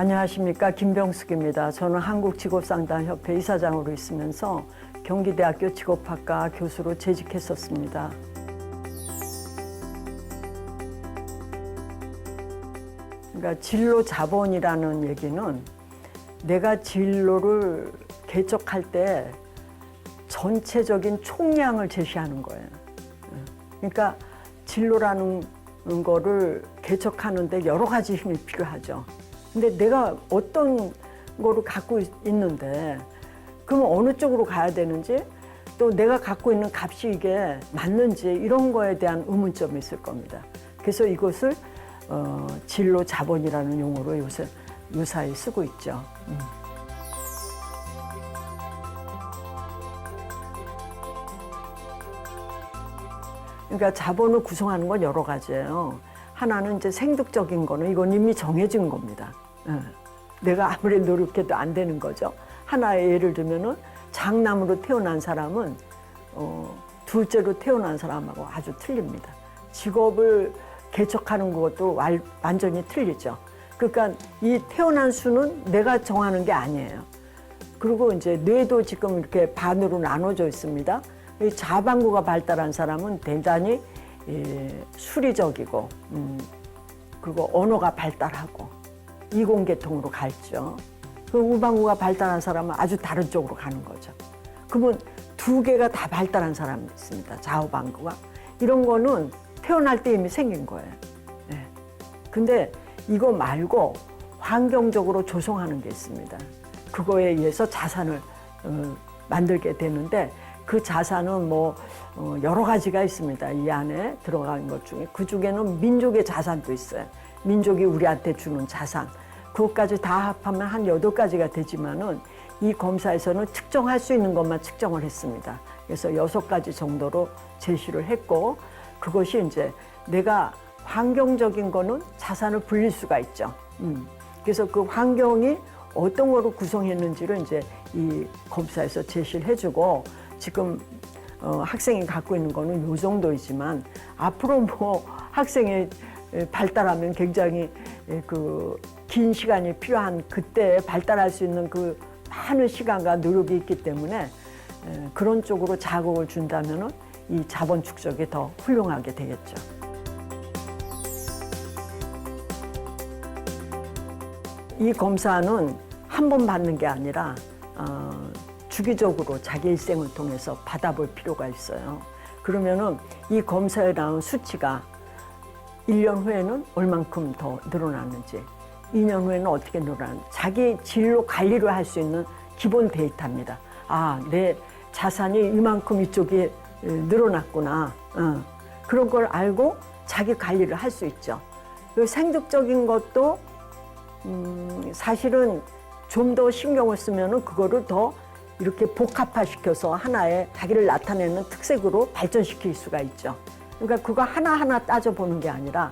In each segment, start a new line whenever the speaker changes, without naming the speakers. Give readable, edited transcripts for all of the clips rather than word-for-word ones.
안녕하십니까, 김병숙입니다. 저는 한국직업상담협회 이사장으로 있으면서 경기대학교 직업학과 교수로 재직했었습니다. 그러니까 진로 자본이라는 얘기는 내가 진로를 개척할 때 전체적인 총량을 제시하는 거예요. 그러니까 진로라는 거를 개척하는데 여러 가지 힘이 필요하죠. 근데 내가 어떤 거를 갖고 있는데 그럼 어느 쪽으로 가야 되는지, 또 내가 갖고 있는 값이 이게 맞는지, 이런 거에 대한 의문점이 있을 겁니다. 그래서 이것을 진로 자본이라는 용어로 요새 유사히 쓰고 있죠. 그러니까 자본을 구성하는 건 여러 가지예요. 하나는 이제 생득적인 거는 이건 이미 정해진 겁니다. 내가 아무리 노력해도 안 되는 거죠. 하나의 예를 들면은 장남으로 태어난 사람은 둘째로 태어난 사람하고 아주 틀립니다. 직업을 개척하는 것도 완전히 틀리죠. 그러니까 이 태어난 수는 내가 정하는 게 아니에요. 그리고 이제 뇌도 지금 이렇게 반으로 나눠져 있습니다. 이 자반구가 발달한 사람은 대단히 수리적이고, 그리고 언어가 발달하고 이공계통으로 갈죠. 그 우방구가 발달한 사람은 아주 다른 쪽으로 가는 거죠. 그러면 두 개가 다 발달한 사람이 있습니다. 좌우방구가. 이런 거는 태어날 때 이미 생긴 거예요. 네. 근데 이거 말고 환경적으로 조성하는 게 있습니다. 그거에 의해서 자산을 만들게 되는데, 그 자산은 뭐 여러 가지가 있습니다. 이 안에 들어간 것 중에. 그 중에는 민족의 자산도 있어요. 민족이 우리한테 주는 자산. 그것까지 다 합하면 한 8가지가 되지만은 이 검사에서는 측정할 수 있는 것만 측정을 했습니다. 그래서 6가지 정도로 제시를 했고, 그것이 이제 내가 환경적인 거는 자산을 불릴 수가 있죠. 그래서 그 환경이 어떤 거로 구성했는지를 이제 이 검사에서 제시를 해주고, 지금 학생이 갖고 있는 거는 요 정도이지만 앞으로 뭐 학생이 발달하면 굉장히 긴 시간이 필요한, 그때 발달할 수 있는 그 많은 시간과 노력이 있기 때문에 그런 쪽으로 자극을 준다면은 이 자본 축적이 더 훌륭하게 되겠죠. 이 검사는 한 번 받는 게 아니라 주기적으로 자기 일생을 통해서 받아볼 필요가 있어요. 그러면은 이 검사에 나온 수치가 1년 후에는 얼만큼 더 늘어났는지, 2년 후에는 어떻게 늘어났는지, 자기 진로 관리를 할 수 있는 기본 데이터입니다. 아, 내 자산이 이만큼 이쪽에 늘어났구나. 그런 걸 알고 자기 관리를 할 수 있죠. 그리고 생득적인 것도 사실은 좀 더 신경을 쓰면은 그거를 더 이렇게 복합화시켜서 하나의 자기를 나타내는 특색으로 발전시킬 수가 있죠. 그러니까 그거 하나하나 따져보는 게 아니라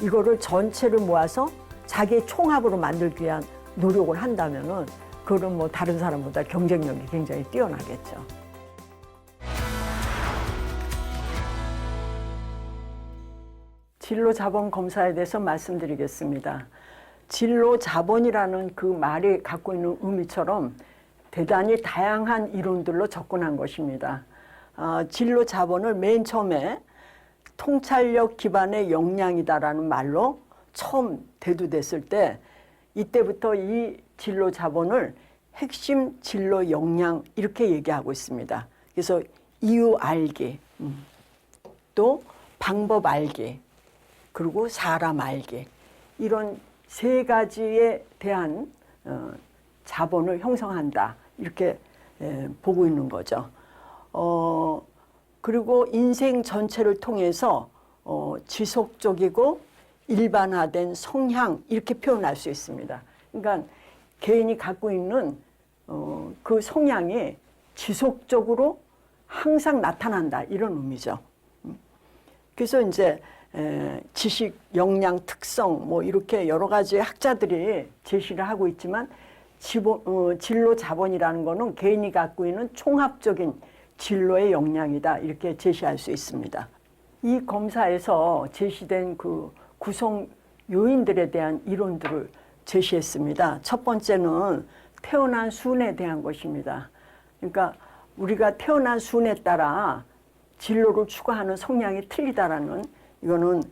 이거를 전체를 모아서 자기의 총합으로 만들기 위한 노력을 한다면은 그거는 뭐 다른 사람보다 경쟁력이 굉장히 뛰어나겠죠. 진로 자본 검사에 대해서 말씀드리겠습니다. 진로 자본이라는 그 말이 갖고 있는 의미처럼 대단히 다양한 이론들로 접근한 것입니다. 진로 자본을 맨 처음에 통찰력 기반의 역량이다라는 말로 처음 대두됐을 때, 이때부터 이 진로 자본을 핵심 진로 역량 이렇게 얘기하고 있습니다. 그래서 이유 알기, 또 방법 알기, 그리고 사람 알기, 이런 3가지에 대한 자본을 형성한다, 이렇게 보고 있는 거죠. 그리고 인생 전체를 통해서 지속적이고 일반화된 성향, 이렇게 표현할 수 있습니다. 그러니까 개인이 갖고 있는 그 성향이 지속적으로 항상 나타난다, 이런 의미죠. 그래서 이제 지식, 역량, 특성, 뭐 이렇게 여러 가지 학자들이 제시를 하고 있지만, 진로 자본이라는 거는 개인이 갖고 있는 총합적인 진로의 역량이다, 이렇게 제시할 수 있습니다. 이 검사에서 제시된 그 구성 요인들에 대한 이론들을 제시했습니다. 첫 번째는 태어난 순에 대한 것입니다. 그러니까 우리가 태어난 순에 따라 진로를 추구하는 성향이 틀리다라는, 이거는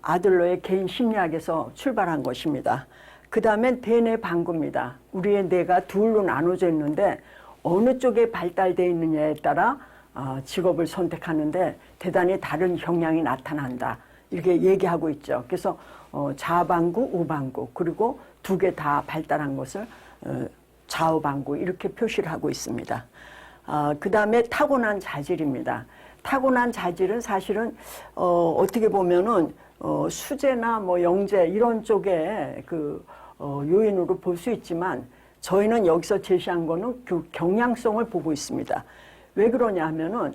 아들러의 개인 심리학에서 출발한 것입니다. 그 다음엔 대뇌 방구입니다. 우리의 뇌가 둘로 나눠져 있는데 어느 쪽에 발달되어 있느냐에 따라 직업을 선택하는데 대단히 다른 경향이 나타난다, 이렇게 얘기하고 있죠. 그래서 좌방구, 우방구, 그리고 두 개 다 발달한 것을 좌우방구, 이렇게 표시를 하고 있습니다. 그 다음에 타고난 자질입니다. 타고난 자질은 사실은 어떻게 보면은 수재나 뭐 영재 이런 쪽에 그 요인으로 볼 수 있지만, 저희는 여기서 제시한 거는 그 경향성을 보고 있습니다. 왜 그러냐 하면은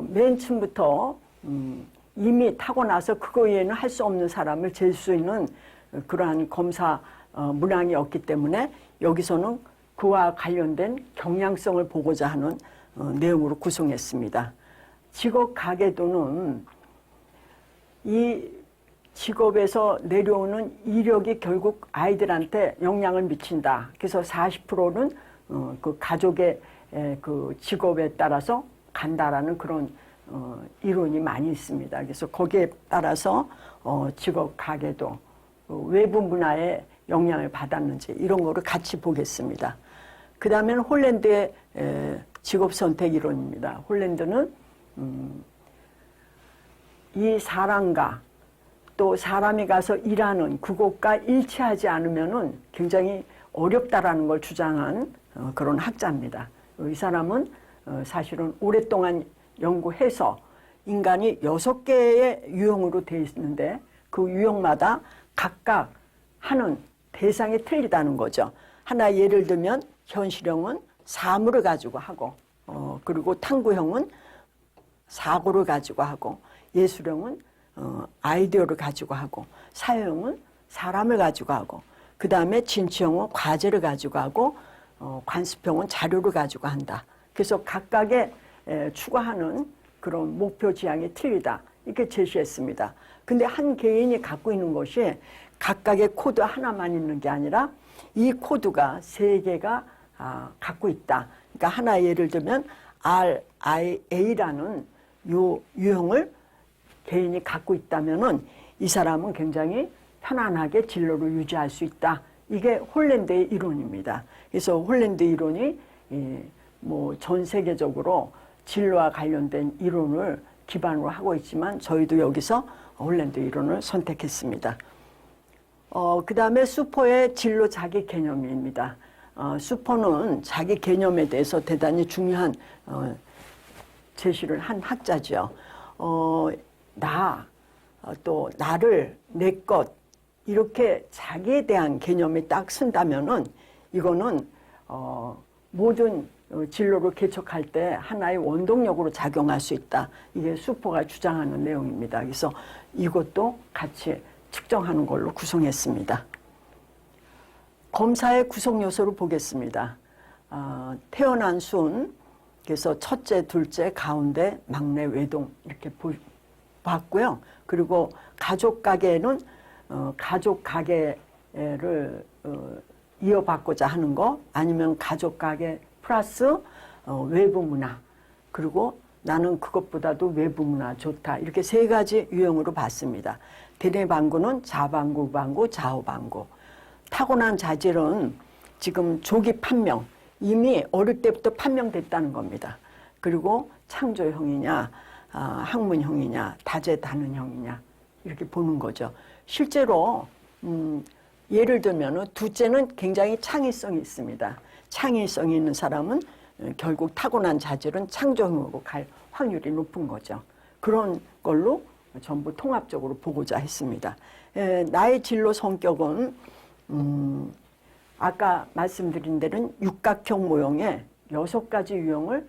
맨 처음부터 이미 타고나서 그거 외에는 할 수 없는 사람을 잴 수 있는 그러한 검사 문항이 없기 때문에 여기서는 그와 관련된 경향성을 보고자 하는 내용으로 구성했습니다. 직업 가계도는 이 직업에서 내려오는 이력이 결국 아이들한테 영향을 미친다. 그래서 40%는 그 가족의 그 직업에 따라서 간다라는 그런 이론이 많이 있습니다. 그래서 거기에 따라서 직업 가계도, 외부 문화에 영향을 받았는지 이런 거를 같이 보겠습니다. 그 다음에는 홀랜드의 직업 선택 이론입니다. 홀랜드는 이 사람과 또 사람이 가서 일하는 그곳과 일치하지 않으면은 굉장히 어렵다라는 걸 주장한 그런 학자입니다. 이 사람은 사실은 오랫동안 연구해서 인간이 6개의 유형으로 되어 있는데 그 유형마다 각각 하는 대상이 틀리다는 거죠. 하나 예를 들면 현실형은 사물을 가지고 하고, 그리고 탐구형은 사고를 가지고 하고, 예술형은 아이디어를 가지고 하고, 사회형은 사람을 가지고 하고, 그 다음에 진취형은 과제를 가지고 하고, 관습형은 자료를 가지고 한다. 그래서 각각의 추구하는 그런 목표 지향이 틀리다, 이렇게 제시했습니다. 근데 한 개인이 갖고 있는 것이 각각의 코드 하나만 있는 게 아니라 이 코드가 3개가 갖고 있다. 그러니까 하나 예를 들면 RIA라는 요 유형을 개인이 갖고 있다면은 이 사람은 굉장히 편안하게 진로를 유지할 수 있다. 이게 홀랜드의 이론입니다. 그래서 홀랜드 이론이 뭐 전 세계적으로 진로와 관련된 이론을 기반으로 하고 있지만 저희도 여기서 홀랜드 이론을 선택했습니다. 그 다음에 수퍼의 진로 자기 개념입니다. 수퍼는 자기 개념에 대해서 대단히 중요한 제시를 한 학자죠. 또 나를, 내 것, 이렇게 자기에 대한 개념이 딱 쓴다면은 이거는 모든 진로를 개척할 때 하나의 원동력으로 작용할 수 있다. 이게 수퍼가 주장하는 내용입니다. 그래서 이것도 같이 측정하는 걸로 구성했습니다. 검사의 구성 요소를 보겠습니다. 태어난 순, 그래서 첫째, 둘째, 가운데, 막내, 외동 이렇게 봤고요. 그리고 가족 가계는 가족 가계를 이어받고자 하는 거, 아니면 가족 가계 플러스 외부 문화, 그리고 나는 그것보다도 외부 문화 좋다, 이렇게 3가지 유형으로 봤습니다. 대뇌방구는 좌방구, 우방구, 좌우방구. 타고난 자질은 지금 조기 판명, 이미 어릴 때부터 판명됐다는 겁니다. 그리고 창조형이냐, 학문형이냐, 다재다능형이냐, 이렇게 보는 거죠. 실제로 예를 들면 둘째는 굉장히 창의성이 있습니다. 창의성이 있는 사람은 결국 타고난 자질은 창조형으로 갈 확률이 높은 거죠. 그런 걸로 전부 통합적으로 보고자 했습니다. 나의 진로 성격은 아까 말씀드린 대로 육각형 모형의 6가지 유형을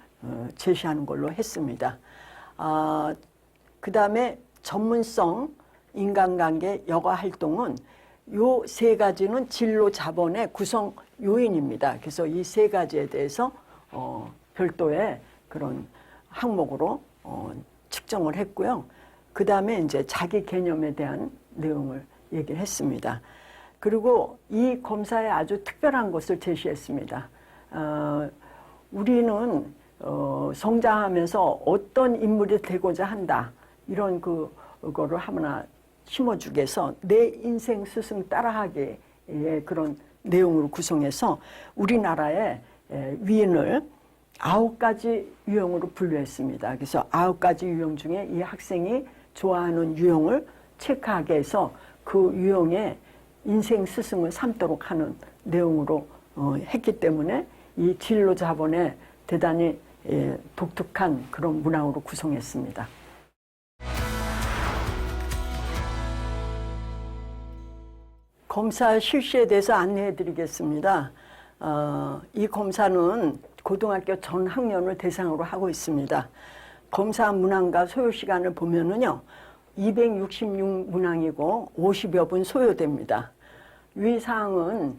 제시하는 걸로 했습니다. 그 다음에 전문성, 인간관계, 여가활동은 요 3가지는 진로 자본의 구성 요인입니다. 그래서 이 3가지에 대해서 별도의 그런 항목으로 측정을 했고요. 그 다음에 이제 자기 개념에 대한 내용을 얘기를 했습니다. 그리고 이 검사에 아주 특별한 것을 제시했습니다. 우리는 성장하면서 어떤 인물이 되고자 한다. 이런 그거를 하나 심어주기 위해서 내 인생 스승 따라하기의 그런 내용으로 구성해서 우리나라의 위인을 9가지 유형으로 분류했습니다. 그래서 9가지 유형 중에 이 학생이 좋아하는 유형을 체크하게 해서 그 유형의 인생 스승을 삼도록 하는 내용으로 했기 때문에 이 진로 자본에 대단히 독특한 그런 문항으로 구성했습니다. 검사 실시에 대해서 안내해 드리겠습니다. 이 검사는 고등학교 전 학년을 대상으로 하고 있습니다. 검사 문항과 소요 시간을 보면은요, 266문항이고 50여 분 소요됩니다. 위 사항은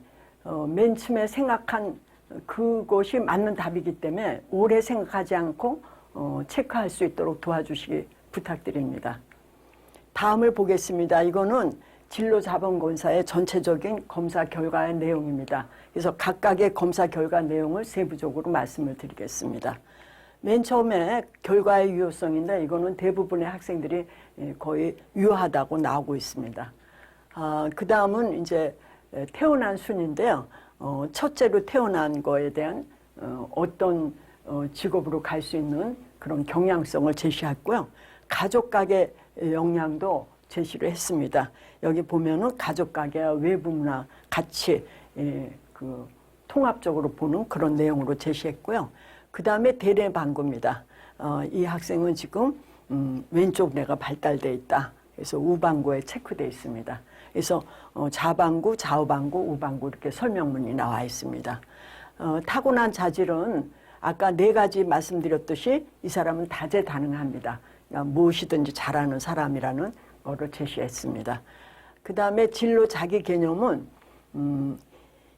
맨 처음에 생각한 그것이 맞는 답이기 때문에 오래 생각하지 않고 체크할 수 있도록 도와주시기 부탁드립니다. 다음을 보겠습니다. 이거는 진로자본검사의 전체적인 검사 결과의 내용입니다. 그래서 각각의 검사 결과 내용을 세부적으로 말씀을 드리겠습니다. 맨 처음에 결과의 유효성인데 이거는 대부분의 학생들이 거의 유효하다고 나오고 있습니다. 그 다음은 이제 태어난 순인데요. 첫째로 태어난 거에 대한 어떤 직업으로 갈 수 있는 그런 경향성을 제시했고요. 가족각의 역량도 제시를 했습니다. 여기 보면은 가족각의 외부 문화 같이 통합적으로 보는 그런 내용으로 제시했고요. 그 다음에 대뇌방구입니다. 이 학생은 지금 왼쪽 뇌가 발달되어 있다. 그래서 우방구에 체크되어 있습니다. 그래서 좌방구, 좌우방구, 우방구 이렇게 설명문이 나와 있습니다. 타고난 자질은 아까 4가지 말씀드렸듯이 이 사람은 다재다능합니다. 그러니까 무엇이든지 잘하는 사람이라는 거를 제시했습니다. 그 다음에 진로 자기 개념은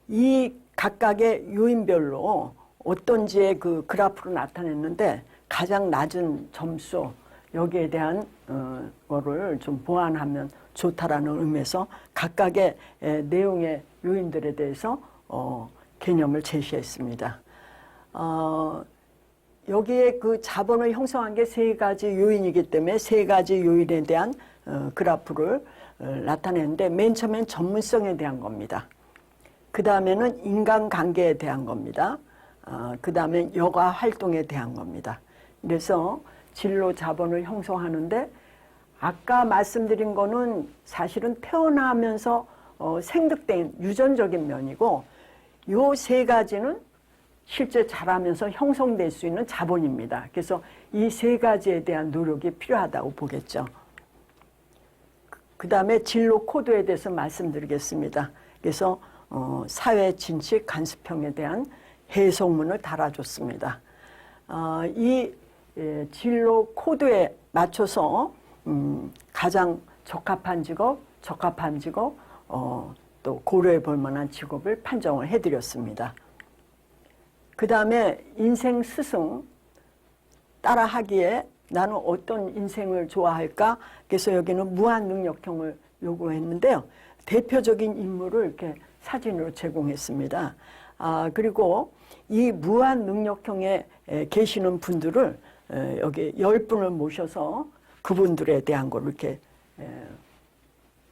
이 각각의 요인별로 어떤지의 그 그래프로 나타냈는데 가장 낮은 점수 여기에 대한 거를 좀 보완하면 좋다라는 의미에서 각각의 내용의 요인들에 대해서 개념을 제시했습니다. 여기에 그 자본을 형성한 게 3가지 요인이기 때문에 3가지 요인에 대한 그래프를 나타내는데 맨 처음엔 전문성에 대한 겁니다. 그 다음에는 인간관계에 대한 겁니다. 그 다음에 여가 활동에 대한 겁니다. 그래서 진로 자본을 형성하는데 아까 말씀드린 거는 사실은 태어나면서 생득된 유전적인 면이고 요 3가지는 실제 자라면서 형성될 수 있는 자본입니다. 그래서 이 3가지에 대한 노력이 필요하다고 보겠죠. 그 다음에 진로 코드에 대해서 말씀드리겠습니다. 그래서 사회 진취 간섭형에 대한 해석문을 달아줬습니다. 이 진로 코드에 맞춰서 가장 적합한 직업, 또 고려해 볼 만한 직업을 판정을 해드렸습니다. 그 다음에 인생 스승 따라하기에 나는 어떤 인생을 좋아할까? 그래서 여기는 무한능력형을 요구했는데요. 대표적인 인물을 이렇게 사진으로 제공했습니다. 그리고 이 무한능력형에 계시는 분들을 여기 10분을 모셔서 그분들에 대한 걸 이렇게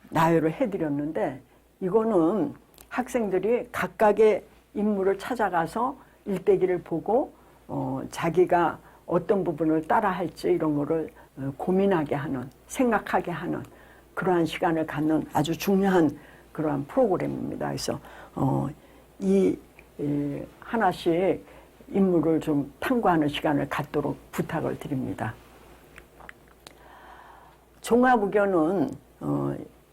나열을 해드렸는데 이거는 학생들이 각각의 인물을 찾아가서 일대기를 보고 자기가 어떤 부분을 따라 할지 이런 거를 고민하게 하는, 생각하게 하는 그러한 시간을 갖는 아주 중요한 그러한 프로그램입니다. 그래서 하나씩 인물을 좀 탐구하는 시간을 갖도록 부탁을 드립니다. 종합의견은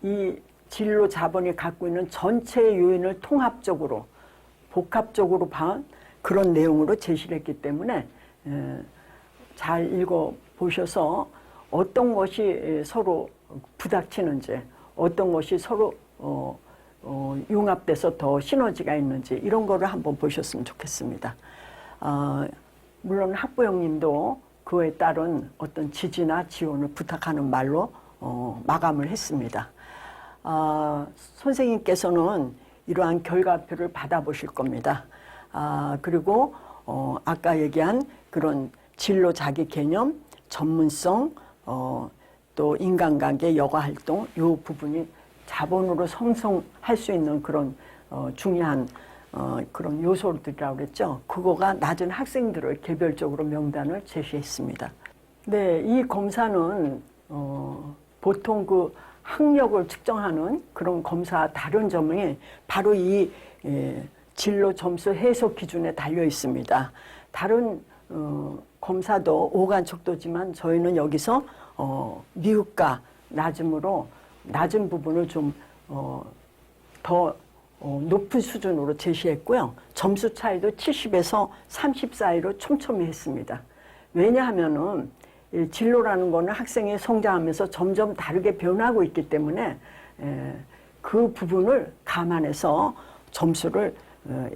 이 진로 자본이 갖고 있는 전체 요인을 통합적으로 복합적으로 본 그런 내용으로 제시를 했기 때문에 잘 읽어보셔서 어떤 것이 서로 부닥치는지 어떤 것이 서로 융합돼서 더 시너지가 있는지 이런 거를 한번 보셨으면 좋겠습니다. 물론 학부형님도 그에 따른 어떤 지지나 지원을 부탁하는 말로 마감을 했습니다. 선생님께서는 이러한 결과표를 받아보실 겁니다. 그리고 아까 얘기한 그런 진로 자기 개념, 전문성, 또 인간관계, 여가활동 이 부분이 자본으로 형성할 수 있는 그런 중요한 그런 요소들이라고 그랬죠. 그거가 낮은 학생들을 개별적으로 명단을 제시했습니다. 네, 이 검사는 보통 그 학력을 측정하는 그런 검사와 다른 점이 바로 이 진로 점수 해석 기준에 달려 있습니다. 다른 검사도 오간척도지만 저희는 여기서 미흡과 낮음으로 낮은 부분을 좀 더 높은 수준으로 제시했고요. 점수 차이도 70에서 30 사이로 촘촘히 했습니다. 왜냐하면은 이 진로라는 거는 학생이 성장하면서 점점 다르게 변하고 있기 때문에 그 부분을 감안해서 점수를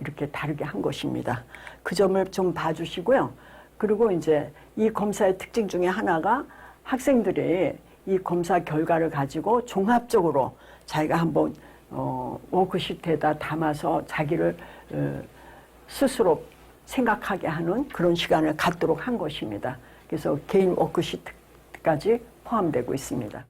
이렇게 다르게 한 것입니다. 그 점을 좀 봐주시고요. 그리고 이제 이 검사의 특징 중에 하나가 학생들이 이 검사 결과를 가지고 종합적으로 자기가 한번 워크시트에다 담아서 자기를 스스로 생각하게 하는 그런 시간을 갖도록 한 것입니다. 그래서 개인 워크시트까지 포함되고 있습니다.